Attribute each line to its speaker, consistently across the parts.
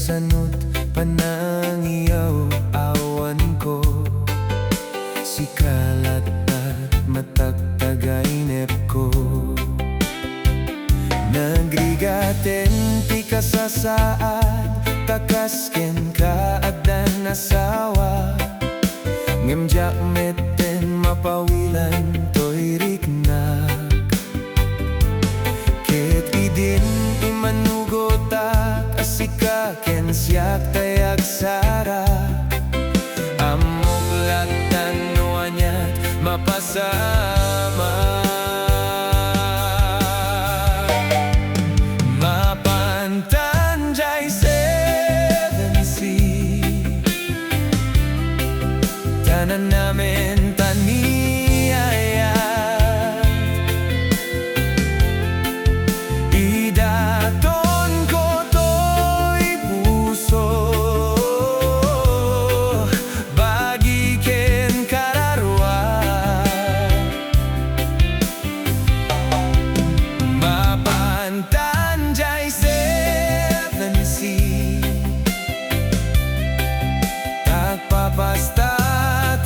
Speaker 1: sanot panangiyaw awan ko. Sikalat at matagtagaynep ko. Nagrigaten ti kasasaad, takasken ka adan asawa. Ngemjak meten mapawilan to'y riknak. Ket idin imanugotak asika ken siyak tayag sara. Amok latan nuanyat mapasama. Mapantanjay seven sea, tanan namin taniyaya. Idaton ko to'y puso, bagi ken kararwa. Mapantanjay seven sea, tagpapasta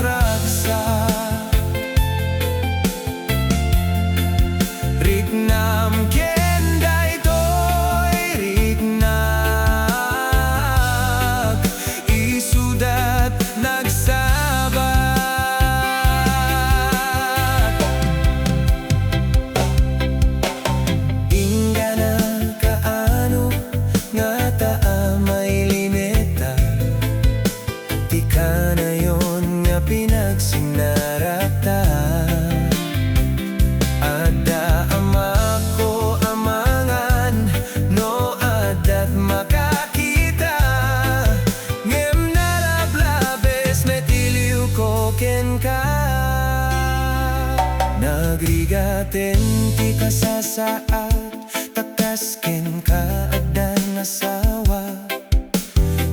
Speaker 1: traksa. Riknam kenday to'y riknak, isudat nagsabat. Ingana kaano nga taa may lineta, di ka na yon nga pinagsinarata. Ada amako amangan no adat makakita. Ngem nalablabes metiliw ko ken ka. Nagrigaten ti kasasaad, takasken ka adan asawa.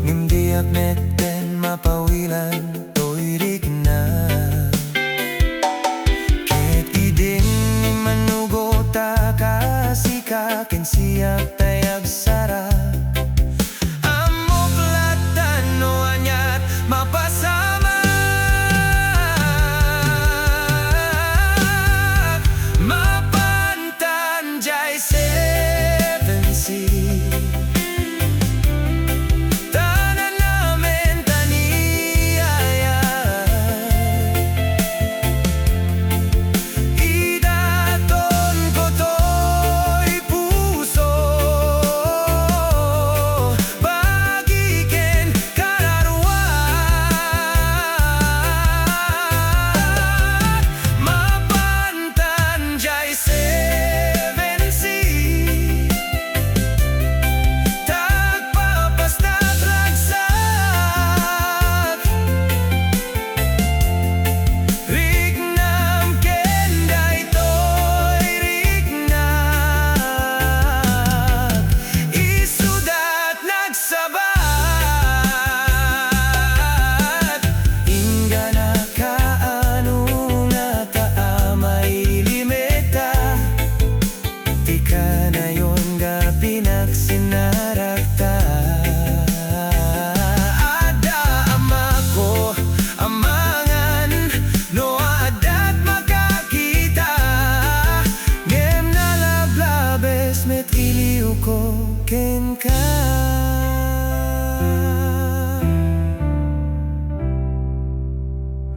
Speaker 1: Ngem diak meten mapawilan to'y riknak. Ket idin manugota kasika ken siyak tayag sara.